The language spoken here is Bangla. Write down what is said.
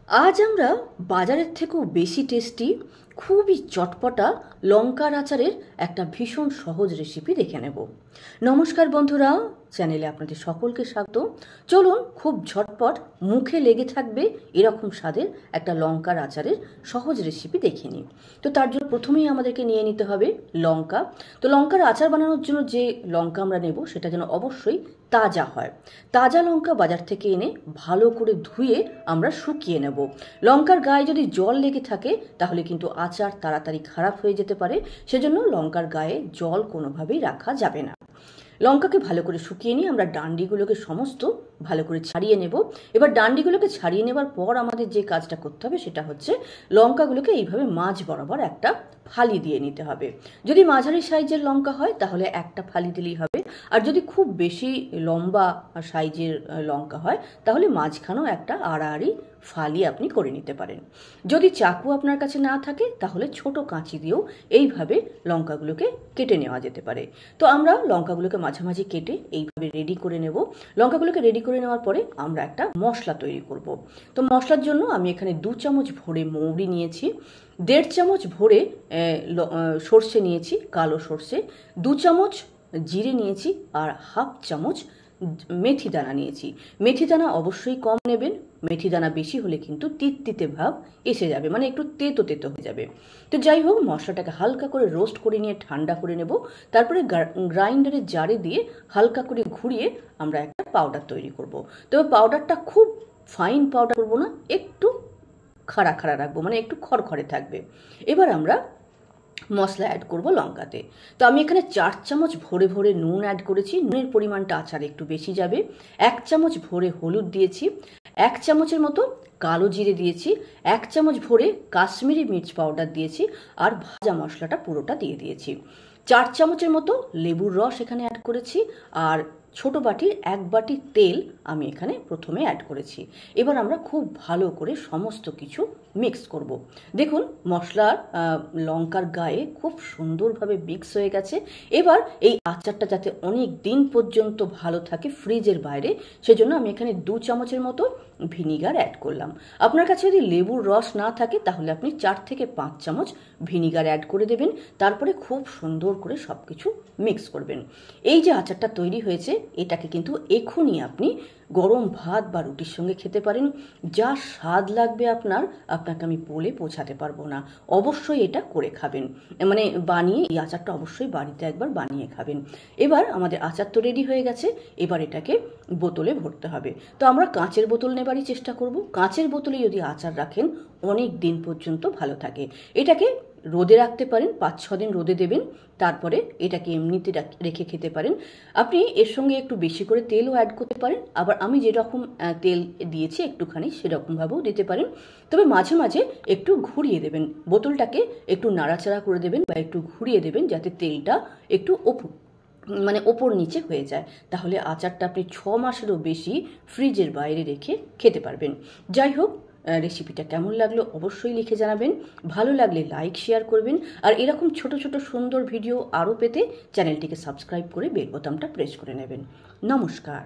আজ আমরা বাজারের থেকেও বেশি টেস্টি, খুবই চটপটা লঙ্কার আচারের একটা ভীষণ সহজ রেসিপি দেখে নেব। নমস্কার বন্ধুরা, চ্যানেলে আপনাদের সকলকে স্বাগত। চলুন খুব ঝটপট মুখে লেগে থাকবে এরকম স্বাদের একটা লঙ্কার আচারের সহজ রেসিপি দেখে নিই। তো তার জন্য প্রথমেই আমাদেরকে নিয়ে নিতে হবে লঙ্কা। তো লঙ্কার আচার বানানোর জন্য যে লঙ্কা আমরা নেব সেটা যেন অবশ্যই তাজা হয়। তাজা লঙ্কা বাজার থেকে এনে ভালো করে ধুয়ে আমরা শুকিয়ে নেব। লঙ্কার গায়ে যদি জল লেগে থাকে তাহলে কিন্তু আচার তাড়াতাড়ি খারাপ হয়ে যেতে পারে, সেজন্য লঙ্কার গায়ে জল কোনোভাবেই রাখা যাবে না। লঙ্কাকে ভালো করে শুকিয়ে নিয়ে আমরা ডান্ডিগুলোকে সমস্ত ভালো করে ছাড়িয়ে নেব। এবার ডান্ডিগুলোকে ছাড়িয়ে নেবার পর আমাদের যে কাজটা করতে হবে সেটা হচ্ছে লঙ্কাগুলোকে এইভাবে মাঝ বরাবর একটা ফালি দিয়ে নিতে হবে। যদি মাঝারি সাইজের লঙ্কা হয় তাহলে একটা ফালি দিলেই হবে, আর যদি খুব বেশি লম্বা সাইজের লঙ্কা হয় তাহলে মাঝখানেও একটা আড়াআড়ি ফালি আপনি করে নিতে পারেন। যদি চাকু আপনার কাছে না থাকে তাহলে ছোট কাঁচি দিয়েও এইভাবে লঙ্কাগুলোকে কেটে নেওয়া যেতে পারে। তো আমরা লঙ্কাগুলোকে মাঝামাঝি কেটে এইভাবে রেডি করে নেব। লঙ্কাগুলোকে রেডি করে নেওয়ার পরে আমরা একটা মশলা তৈরি করব। তো মশলার জন্য আমি এখানে 2 চামচ ভরে মৌরি নিয়েছি, 1.5 চামচ ভরে সর্ষে নিয়েছি, কালো সর্ষে, 2 চামচ জিরে নিয়েছি, আর 1/2 চামচ মেথি দানা নিয়েছি। মেথি দানা অবশ্যই কম নেবেন, মেথি দানা বেশি হলে কিন্তু তিততিতে ভাব এসে যাবে, মানে একটু তেতো তেতো হয়ে যাবে। তো যাই হোক, মশলাটাকে হালকা করে রোস্ট করে নিয়ে ঠান্ডা করে নেব। তারপরে গ্রাইন্ডারের জারে দিয়ে হালকা করে ঘুরিয়ে আমরা একটা পাউডার তৈরি করব। তবে পাউডারটা খুব ফাইন পাউডার করবো না, একটু খাড়া খাড়া রাখবো, মানে একটু খড়খড়ে থাকবে। এবার আমরা মশলা অ্যাড করব লঙ্কাতে। তো আমি এখানে 4 চামচ ভরে ভরে নুন অ্যাড করেছি, নুনের পরিমাণটা আচারে একটু বেশি যাবে। 1 চামচ ভরে হলুদ দিয়েছি, 1 চামচের মতো কালো জিরে দিয়েছি, 1 চামচ ভরে কাশ্মীরি মির্চ পাউডার দিয়েছি, আর ভাজা মশলাটা পুরোটা দিয়ে দিয়েছি। 4 চামচের মতো লেবুর রস এখানে অ্যাড করেছি, আর ছোট বাটির 1 বাটি তেল আমি এখানে প্রথমে অ্যাড করেছি। এবার আমরা খুব ভালো করে সমস্ত কিছু মিক্স করব। দেখুন মশলার লঙ্কার গায়ে খুব সুন্দরভাবে মিক্স হয়ে গেছে। এবার এই আচারটা যাতে অনেক দিন পর্যন্ত ভালো থাকে ফ্রিজের বাইরে, সেজন্য আমি এখানে 2 চামচের মতো ভিনিগার অ্যাড করলাম। আপনার কাছে যদি লেবুর রস না থাকে তাহলে আপনি 4 থেকে 5 চামচ ভিনিগার অ্যাড করে দেবেন। তারপরে খুব সুন্দর করে সব কিছু মিক্স করবেন। এই যে আচারটা তৈরি হয়েছে এটাকে কিন্তু এখনই আপনি গরম ভাত বা রুটির সঙ্গে খেতে পারেন। যা স্বাদ লাগবে আপনাকে আমি বলে পৌঁছাতে পারবো না। অবশ্যই এটা করে খাবেন, মানে বানিয়ে এই আচারটা অবশ্যই বাড়িতে একবার বানিয়ে খাবেন। এবার আমাদের আচার তো রেডি হয়ে গেছে, এবার এটাকে বোতলে ভরতে হবে। তো আমরা কাঁচের বোতল নেবারই চেষ্টা করব। কাঁচের বোতলে যদি আচার রাখেন অনেক দিন পর্যন্ত ভালো থাকে। এটাকে রোদে রাখতে পারেন, 5-6 দিন রোদে দেবেন, তারপরে এটাকে এমনিতে রেখে খেতে পারেন। আপনি এর সঙ্গে একটু বেশি করে তেলও অ্যাড করতে পারেন, আবার আমি যেরকম তেল দিয়েছি একটুখানি সেরকমভাবেও দিতে পারেন। তবে মাঝে মাঝে একটু ঘুরিয়ে দেবেন, বোতলটাকে একটু নাড়াচাড়া করে দেবেন বা একটু ঘুরিয়ে দেবেন যাতে তেলটা একটু ওপর নিচে হয়ে যায়। তাহলে আচারটা আপনি 6 মাসেরও বেশি ফ্রিজের বাইরে রেখে খেতে পারবেন। যাই হোক, রেসিপিটা কেমন লাগলো অবশ্যই লিখে জানাবেন। ভালো লাগলে লাইক শেয়ার করবেন, আর এরকম ছোট ছোট সুন্দর ভিডিও আরও পেতে চ্যানেলটিকে সাবস্ক্রাইব করে বেল বোতামটা প্রেস করে নেবেন। নমস্কার।